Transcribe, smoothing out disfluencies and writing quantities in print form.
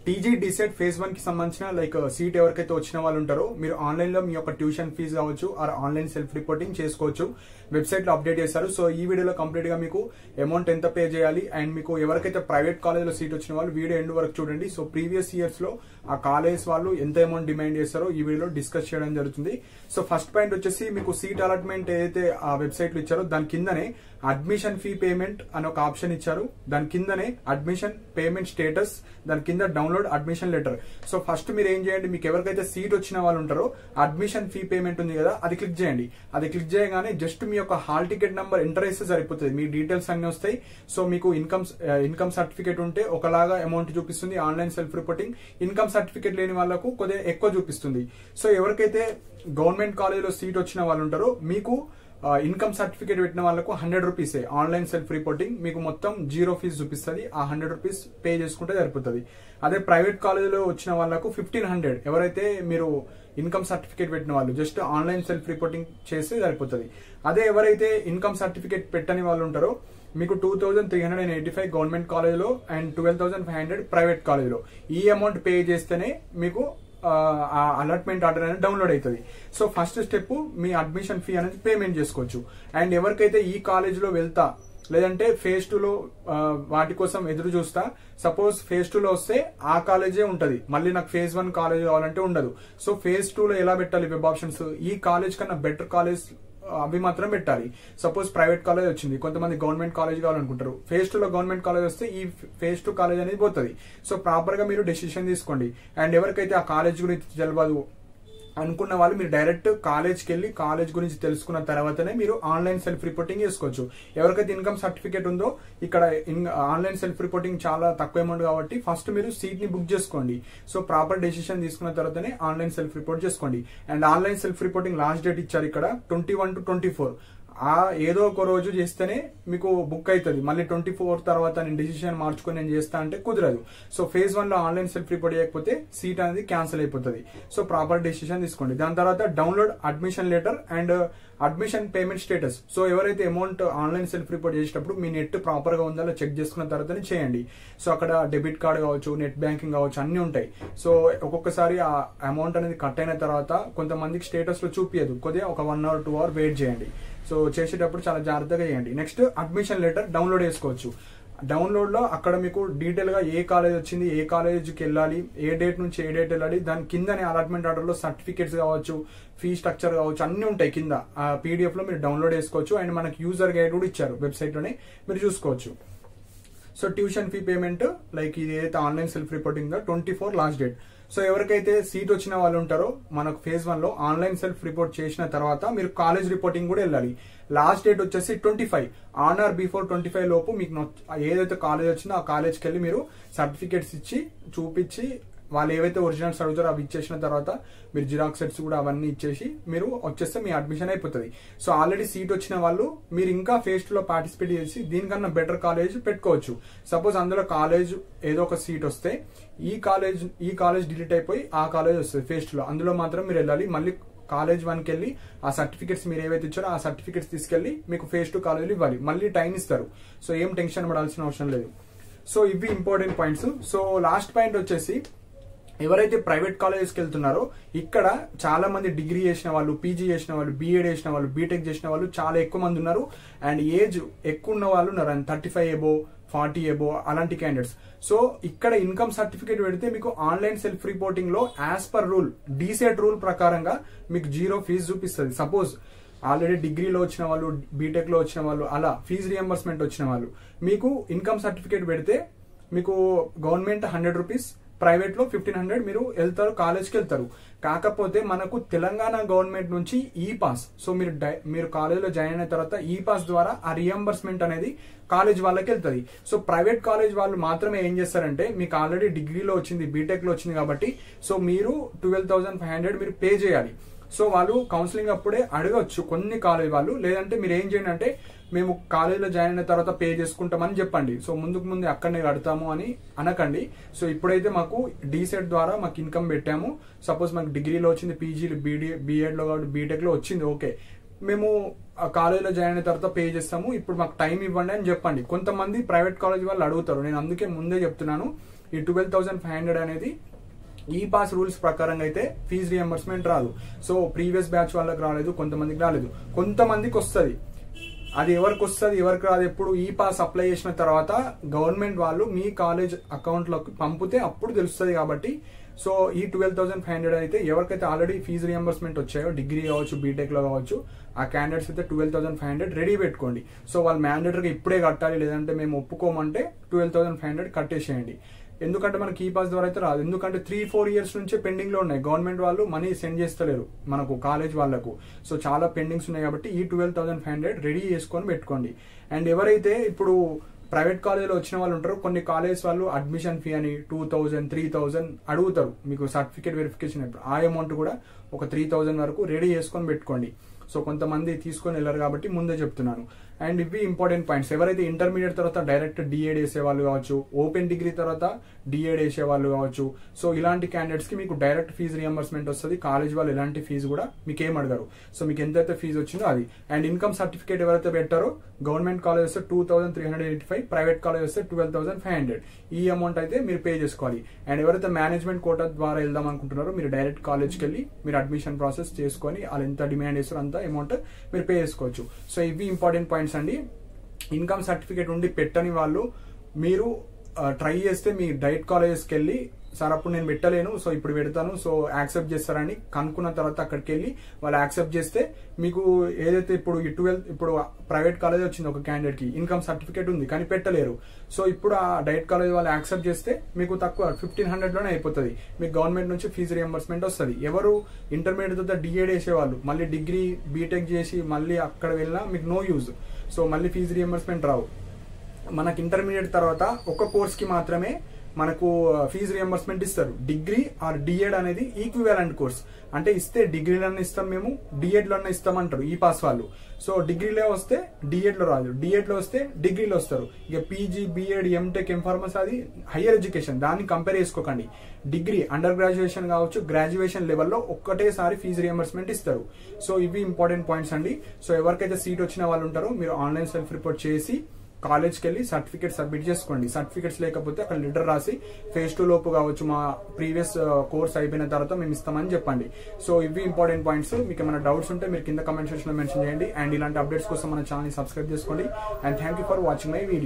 TG DEECET phase 1 కి సంబంధించిన like seat ఎవరికైతే వచ్చిన వాళ్ళు ఉంటారో మీరు ఆన్లైన్ లో మీ యొక్క ట్యూషన్ ఫీజు కావచ్చు ఆర్ ఆన్లైన్ సెల్ఫ్ రిపోర్టింగ్ చేసుకోవచ్చు. వెబ్సైట్ లో అప్డేట్ చేశారు. సో ఈ వీడియోలో కంప్లీట్ గా మీకు అమౌంట్ ఎంత పే చేయాలి అండ్ మీకు ఎవరికైతే ప్రైవేట్ కాలేజ్ లో సీట్ వచ్చిన వాళ్ళు వీడియో ఎండ్ వరకు చూడండి. సో ప్రీవియస్ ఇయర్స్ లో ఆ కాలేజ్ వాళ్ళు ఎంత అమౌంట్ డిమాండ్ చేస్తారో ఈ వీడియోలో డిస్కస్ చేయడం జరుగుతుంది. సో ఫస్ట్ పాయింట్ వచ్చేసి మీకు సీట్ అలాట్మెంట్ ఏదైతే ఆ వెబ్సైట్ లో ఇచ్చారో దాని కిందనే అడ్మిషన్ ఫీ పేమెంట్ అని ఒక ఆప్షన్ ఇచ్చారు. దాని కిందనే అడ్మిషన్ పేమెంట్ స్టేటస్, దాని కింద download admission letter. So first మీరు ఏం చేయండి, మీకు ఎవరికైతే సీట్ వచ్చిన వాళ్ళు ఉంటారో అడ్మిషన్ ఫీ పేమెంట్ ఉంది కదా అది క్లిక్ చేయండి. అది క్లిక్ చేయగానే జస్ట్ మీ యొక్క హాల్ టికెట్ నంబర్ ఎంటర్ చేస్తే సరిపోతుంది. మీ డీటెయిల్స్ అన్ని వస్తాయి. సో మీకు ఇన్కమ్ సర్టిఫికేట్ ఉంటే ఒకలాగా అమౌంట్ చూపిస్తుంది online self reporting. Income certificate లేని వాళ్ళకు కొద్దిగా ఎక్కువ చూపిస్తుంది. సో ఎవరికైతే గవర్నమెంట్ కాలేజ్ లో సీట్ వచ్చిన వాళ్ళు ఉంటారో మీకు ఇన్కమ్ సర్టిఫికేట్ పెట్టిన వాళ్ళకు 100 రూపీసే ఆన్లైన్ సెల్ఫ్ రిపోర్టింగ్. మీకు మొత్తం జీరో ఫీజు చూపిస్తుంది. ఆ 100 రూపీస్ పే చేసుకుంటే సరిపోతుంది. అదే ప్రైవేట్ కాలేజ్ లో వచ్చిన వాళ్ళకు 1500 ఎవరైతే మీరు ఇన్కమ్ సర్టిఫికేట్ పెట్టిన వాళ్ళు జస్ట్ ఆన్లైన్ సెల్ఫ్ రిపోర్టింగ్ చేస్తే సరిపోతుంది. అదే ఎవరైతే ఇన్కమ్ సర్టిఫికేట్ పెట్టని వాళ్ళు ఉంటారో మీకు 2385 గవర్నమెంట్ కాలేజ్ లో అండ్ 12500 ప్రైవేట్ కాలేజ్ లో ఈ అమౌంట్ పే చేస్తేనే మీకు అలాట్మెంట్ ఆర్డర్ అనేది డౌన్లోడ్ అవుతుంది. సో ఫస్ట్ స్టెప్ మీ అడ్మిషన్ ఫీ అనేది పేమెంట్ చేసుకోవచ్చు. అండ్ ఎవరికైతే ఈ కాలేజ్ లో వెళ్తా లేదంటే ఫేజ్ 2 లో వాటి కోసం ఎదురు చూస్తా, సపోజ్ ఫేజ్ 2 లో వస్తే ఆ కాలేజే ఉంటది, మళ్ళీ నాకు ఫేజ్ 1 కాలేజ్ కావాలంటే ఉండదు. సో ఫేజ్ 2 లో ఎలా పెట్టాలి వెబ్ ఆప్షన్స్, ఈ కాలేజ్ కన్నా బెటర్ కాలేజ్ అవి మాత్రం పెట్టాలి. సపోజ్ ప్రైవేట్ కాలేజ్ వచ్చింది, కొంతమంది గవర్నమెంట్ కాలేజ్ కావాలనుకుంటారు. ఫేజ్ 2 లో గవర్నమెంట్ కాలేజ్ వస్తే ఈ ఫేజ్ 2 కాలేజ్ అనేది పోతుంది. సో ప్రాపర్ గా మీరు డెసిషన్ తీసుకోండి. అండ్ ఎవరికైతే ఆ కాలేజ్ గురించి తెలియదు అనుకున్న వాళ్ళు మీరు డైరెక్ట్ కాలేజ్కి వెళ్ళి కాలేజ్ గురించి తెలుసుకున్న తర్వాతనే మీరు ఆన్లైన్ సెల్ఫ్ రిపోర్టింగ్ చేసుకోవచ్చు. ఎవరికైతే ఇన్కమ్ సర్టిఫికేట్ ఉందో ఇక్కడ ఆన్లైన్ సెల్ఫ్ రిపోర్టింగ్ చాలా తక్కువ అమౌంట్ కాబట్టి ఫస్ట్ మీరు సీట్ ని బుక్ చేసుకోండి. సో ప్రాపర్ డెసిషన్ తీసుకున్న తర్వాతనే ఆన్లైన్ సెల్ఫ్ రిపోర్ట్ చేసుకోండి. And online self reporting last date ఇచ్చారు ఇక్కడ 21 to 24. ఏదో ఒక రోజు చేస్తేనే మీకు బుక్ అవుతుంది. మళ్ళీ 24 తర్వాత నేను డిసిషన్ మార్చుకొని నేను చేస్తా అంటే కుదరదు. సో ఫేజ్ 1 లో ఆన్లైన్ సెల్ఫ్ రిపోర్ట్ చేయకపోతే సీట్ అనేది క్యాన్సిల్ అయిపోతుంది. సో ప్రాపర్ డెసిషన్ తీసుకోండి. దాని తర్వాత download admission letter and admission payment status. So ఎవరైతే అమౌంట్ ఆన్లైన్ సెల్ఫ్ రిపోర్ట్ చేసేటప్పుడు మీ నెట్ ప్రాపర్ గా ఉందా చెక్ చేసుకున్న తర్వాతనే చేయండి. సో అక్కడ డెబిట్ కార్డ్ కావచ్చు, నెట్ బ్యాంకింగ్ కావచ్చు, అన్ని ఉంటాయి. సో ఒక్కొక్కసారి ఆ అమౌంట్ అనేది కట్ అయిన తర్వాత కొంతమందికి స్టేటస్ లో చూపించదు, కొద్దిగా ఒక 1 or 2 hours వెయిట్ చేయండి. సో చేసేటప్పుడు చాలా జాగ్రత్తగా చేయండి. నెక్స్ట్ అడ్మిషన్ లెటర్ డౌన్లోడ్ చేసుకోవచ్చు. డౌన్లోడ్ లో అక్కడ మీకు డీటెయిల్ గా ఏ కాలేజ్ వచ్చింది, ఏ కాలేజ్కి వెళ్ళాలి, ఏ డేట్ నుంచి ఏ డేట్ వెళ్ళాలి, దాని కిందనే అలాట్మెంట్ ఆర్డర్ లో సర్టిఫికేట్స్ కావచ్చు, ఫీ స్ట్రక్చర్ కావచ్చు, అన్ని ఉంటాయి కింద. ఆ పీడిఎఫ్ లో మీరు డౌన్లోడ్ చేసుకోవచ్చు. అండ్ మనకి యూజర్ గైడ్ కూడా ఇచ్చారు వెబ్సైట్ లోనే, మీరు చూసుకోవచ్చు. So tuition fee payment like ఇది ఏదైతే online self reporting 24 last date. So ఎవరికైతే సీట్ వచ్చిన వాళ్ళు ఉంటారో మనకు ఫేజ్ 1 లో ఆన్లైన్ సెల్ఫ్ రిపోర్ట్ చేసిన తర్వాత మీరు కాలేజ్ రిపోర్టింగ్ కూడా వెళ్ళాలి. లాస్ట్ డేట్ వచ్చేసి 25. ఆన్ ఆర్ బిఫోర్ 25 లోపు మీకు ఏదైతే కాలేజ్ వచ్చిందో ఆ కాలేజ్కి వెళ్ళి మీరు సర్టిఫికేట్స్ ఇచ్చి చూపించి వాళ్ళు ఏవైతే ఒరిజినల్స్ అడుగుతారో అవి ఇచ్చేసిన తర్వాత మీరు జిరాక్స్ సెట్స్ కూడా అవన్నీ ఇచ్చేసి మీరు వచ్చేస్తే మీ అడ్మిషన్ అయిపోతుంది. సో ఆల్రెడీ సీట్ వచ్చిన వాళ్ళు మీరు ఇంకా ఫేజ్ 2 లో పార్టిసిపేట్ చేసి దీనికన్నా బెటర్ కాలేజ్ పెట్టుకోవచ్చు. సపోజ్ అందులో కాలేజ్ ఏదో ఒక సీట్ వస్తే ఈ కాలేజ్ డిలీట్ అయిపోయి ఆ కాలేజ్ వస్తుంది ఫేజ్ 2 లో, అందులో మాత్రం మీరు వెళ్ళాలి. మళ్ళీ కాలేజ్ 1కి వెళ్ళి ఆ సర్టిఫికేట్స్ మీరు ఏవైతే ఇచ్చారో ఆ సర్టిఫికేట్స్ తీసుకెళ్లి మీకు ఫేజ్ 2 కాలేజీలు ఇవ్వాలి. మళ్ళీ టైం ఇస్తారు. సో ఏం టెన్షన్ పడాల్సిన అవసరం లేదు. సో ఇవి important points. So last point వచ్చేసి ఎవరైతే ప్రైవేట్ కాలేజెస్కి వెళ్తున్నారో ఇక్కడ చాలా మంది డిగ్రీ చేసిన వాళ్ళు, పీజీ చేసిన వాళ్ళు, బీఎడ్ చేసిన వాళ్ళు, బీటెక్ చేసిన వాళ్ళు చాలా ఎక్కువ మంది ఉన్నారు. అండ్ ఏజ్ ఎక్కువ ఉన్న వాళ్ళు ఉన్నారు, 35 above 40 above అలాంటి క్యాండిడేట్స్. సో ఇక్కడ ఇన్కమ్ సర్టిఫికేట్ పెడితే మీకు ఆన్లైన్ సెల్ఫ్ రిపోర్టింగ్ లో as per rule DEECET rule ప్రకారంగా మీకు జీరో ఫీజు చూపిస్తుంది. సపోజ్ ఆల్రెడీ డిగ్రీలో వచ్చిన వాళ్ళు, బీటెక్ లో వచ్చిన వాళ్ళు, అలా ఫీజు రియంబర్స్మెంట్ వచ్చిన వాళ్ళు మీకు ఇన్కమ్ సర్టిఫికేట్ పెడితే మీకు గవర్నమెంట్ 100 రూపీస్, ప్రైవేట్ లో 1500 మీరు వెళ్తారు, కాలేజ్కి వెళ్తారు. కాకపోతే మనకు తెలంగాణ గవర్నమెంట్ నుంచి ఈ పాస్. సో మీరు కాలేజ్లో జాయిన్ అయిన తర్వాత ఈ పాస్ ద్వారా ఆ రియంబర్స్మెంట్ అనేది కాలేజ్ వాళ్ళకి వెళ్తుంది. సో ప్రైవేట్ కాలేజ్ వాళ్ళు మాత్రమే ఏం చేస్తారంటే మీకు ఆల్రెడీ డిగ్రీలో వచ్చింది, బీటెక్ లో వచ్చింది కాబట్టి సో మీరు 12,500 మీరు పే చేయాలి. సో వాళ్ళు కౌన్సిలింగ్ అప్పుడే అడగవచ్చు కొన్ని కాలేజ్ వాళ్ళు. లేదంటే మీరు ఏం చేయండి అంటే మేము కాలేజీలో జాయిన్ అయిన తర్వాత పే చేసుకుంటామని చెప్పండి. సో ముందుకు ముందు అక్కడనే కడతాము అని అనకండి. సో ఇప్పుడైతే మాకు డీసెట్ ద్వారా మాకు ఇన్కమ్ పెట్టాము, సపోజ్ మాకు డిగ్రీలో వచ్చింది, పీజీలో బీఎడ్ లో కాబట్టి బీటెక్ లో వచ్చింది, ఓకే మేము కాలేజీలో జాయిన్ అయిన తర్వాత పే చేస్తాము, ఇప్పుడు మాకు టైం ఇవ్వండి అని చెప్పండి. కొంతమంది ప్రైవేట్ కాలేజ్ వాళ్ళు అడుగుతారు, నేను అందుకే ముందే చెప్తున్నాను ఈ 12,500 అనేది ఈ పాస్ రూల్స్ ప్రకారంగా అయితే ఫీజు రియంబర్స్మెంట్ రాదు. సో ప్రీవియస్ బ్యాచ్ వాళ్ళకి రాలేదు, కొంతమందికి రాలేదు, కొంతమందికి వస్తుంది. అది ఎవరికి వస్తుంది ఎవరికి రాదు ఎప్పుడు ఈ పాస్ అప్లై చేసిన తర్వాత గవర్నమెంట్ వాళ్ళు మీ కాలేజ్ అకౌంట్లోకి పంపితే అప్పుడు తెలుస్తుంది. కాబట్టి సో ఈ 12,500 అయితే ఎవరికైతే ఆల్రెడీ ఫీజు రియంబర్స్మెంట్ వచ్చాయో డిగ్రీ కావచ్చు బీటెక్ లో కావచ్చు ఆ క్యాండిడేట్స్ అయితే 12,500 రెడీ పెట్టుకోండి. సో వాళ్ళు మ్యాండేటరీగా ఇప్పుడే కట్టాలి లేదంటే మేము ఒప్పుకోమంటే 12,500 కట్టేసేయండి. ఎందుకంటే మనకి ఈ పాస్ ద్వారా అయితే రాదు. ఎందుకంటే 3-4 ఇయర్స్ నుంచే పెండింగ్ లో ఉన్నాయి. గవర్నమెంట్ వాళ్ళు మనీ సెండ్ చేస్తలేరు మనకు కాలేజ్ వాళ్ళకు. సో చాలా పెండింగ్స్ ఉన్నాయి కాబట్టి ఈ 12,500 రెడీ చేసుకొని పెట్టుకోండి. అండ్ ఎవరైతే ఇప్పుడు ప్రైవేట్ కాలేజీలో వచ్చిన వాళ్ళు ఉంటారు, కొన్ని కాలేజ్ వాళ్ళు అడ్మిషన్ ఫీ అని 2,000, 3,000 అడుగుతారు మీకు సర్టిఫికేట్ వెరిఫికేషన్. ఆ అమౌంట్ కూడా ఒక 3,000 వరకు రెడీ చేసుకొని పెట్టుకోండి. సో కొంతమంది తీసుకొని వెళ్ళారు కాబట్టి ముందే చెప్తున్నాను. అండ్ ఇవి ఇంపార్టెంట్ పాయింట్స్. ఎవరైతే ఇంటర్మీడియట్ తర్వాత డైరెక్ట్ డిఎడ్ వేసేవాళ్ళు కావచ్చు, ఓపెన్ డిగ్రీ తర్వాత డిఎడ్ వేసేవాళ్ళు కావచ్చు, సో ఇలాంటి క్యాండిడేట్స్ కి మీకు డైరెక్ట్ ఫీజు రియంబర్స్మెంట్ వస్తుంది. కాలేజ్ వాళ్ళు ఎలాంటి ఫీజు కూడా మీకు ఏం అడగరు. సో మీకు ఎంతైతే ఫీజు వచ్చిందో అది. అండ్ ఇన్కమ్ సర్టిఫికేట్ ఎవరైతే పెట్టారో గవర్నమెంట్ కాలేజ్ వస్తే 2,385, ప్రైవేట్ కాలేజ్ వస్తే 12,500. ఈ అమౌంట్ అయితే మీరు పే చేసుకోవాలి. అండ్ ఎవరైతే మేనేజ్మెంట్ కోటా ద్వారా వెళ్దాం అనుకుంటున్నారో మీరు డైరెక్ట్ కాలేజ్కి వెళ్ళి మీరు అడ్మిషన్ ప్రాసెస్ చేసుకొని వాళ్ళు ఎంత డిమాండ్ చేస్తారో అంత అమౌంట్ మీరు పే చేసుకోవచ్చు. సో ఇవి ఇంపార్టెంట్ పాయింట్స్ అండి. ఇన్కమ్ సర్టిఫికేట్ ఉండి పెట్టని వాళ్ళు మీరు ట్రై చేస్తే మీ డైరెక్ట్ కాలేజెస్కి వెళ్ళి సార్ అప్పుడు నేను పెట్టలేను సో ఇప్పుడు పెడతాను సో యాక్సెప్ట్ చేస్తారని కనుక్కున్న తర్వాత అక్కడికి వెళ్ళి వాళ్ళు యాక్సెప్ట్ చేస్తే మీకు ఏదైతే ఇప్పుడు ఈ 12 ఇప్పుడు ప్రైవేట్ కాలేజ్ వచ్చింది ఒక క్యాండిడేట్ కి ఇన్కమ్ సర్టిఫికేట్ ఉంది కానీ పెట్టలేరు. సో ఇప్పుడు ఆ డైరెక్ట్ కాలేజ్ వాళ్ళు యాక్సెప్ట్ చేస్తే మీకు తక్కువ 1,500 లోనే అయిపోతుంది. మీకు గవర్నమెంట్ నుంచి ఫీజు రియంబర్స్మెంట్ వస్తుంది. ఎవరు ఇంటర్మీడియట్ తర్వాత డిఎడ్ వేసేవాళ్ళు మళ్ళీ డిగ్రీ బీటెక్ చేసి మళ్ళీ అక్కడ వెళ్ళినా మీకు నో యూజ్. సో మళ్ళీ ఫీజు రియంబర్స్మెంట్ రావు. మనకి ఇంటర్మీడియట్ తర్వాత ఒక కోర్స్ కి మాత్రమే మనకు ఫీజు రియంబర్స్మెంట్ ఇస్తారు. డిగ్రీ ఆర్ డిఎడ్ అనేది ఈక్వివాలెంట్ కోర్స్. అంటే ఇస్తే డిగ్రీలోనే ఇస్తాం మేము, డిఎడ్ లోనే ఇస్తామంటారు ఈ పాస్ వాళ్ళు. సో డిగ్రీలో వస్తే డిఎడ్ లో రాదు, డిఎడ్ లో వస్తే డిగ్రీలో వస్తారు. ఇక పీజీ బిఎడ్ ఎంటెక్ ఎంఫార్మసీ అది హయ్యర్ ఎడ్యుకేషన్, దాన్ని కంపేర్ చేసుకోకండి. డిగ్రీ అండర్ గ్రాడ్యుయేషన్ కావచ్చు గ్రాడ్యుయేషన్ లెవెల్లో ఒక్కటేసారి ఫీజు రియంబర్స్మెంట్ ఇస్తారు. సో ఇవి ఇంపార్టెంట్ పాయింట్స్ అండి. సో ఎవరికైతే సీట్ వచ్చిన వాళ్ళు ఉంటారో మీరు ఆన్లైన్ సెల్ఫ్ రిపోర్ట్ చేసి కాలేజ్కి వెళ్ళి సర్టిఫికేట్ సబ్మిట్ చేసుకోండి. సర్టిఫికేట్స్ లేకపోతే అక్కడ లెటర్ రాసి phase 2 లోపు కావచ్చు మా ప్రీవియస్ కోర్స్ అయిపోయిన తర్వాత మేము ఇస్తామని చెప్పండి. సో ఇవి ఇంపార్టెంట్ పాయింట్స్. మీకు ఏమైనా డౌట్స్ ఉంటే మీరు కింద కమెంట్ సెక్షన్ లో మెన్షన్ చేయండి. అండ్ ఇలాంటి అప్డేట్స్ కోసం మన ఛానల్ సబ్స్క్రైబ్ చేసుకోండి. And thank you for watching my video.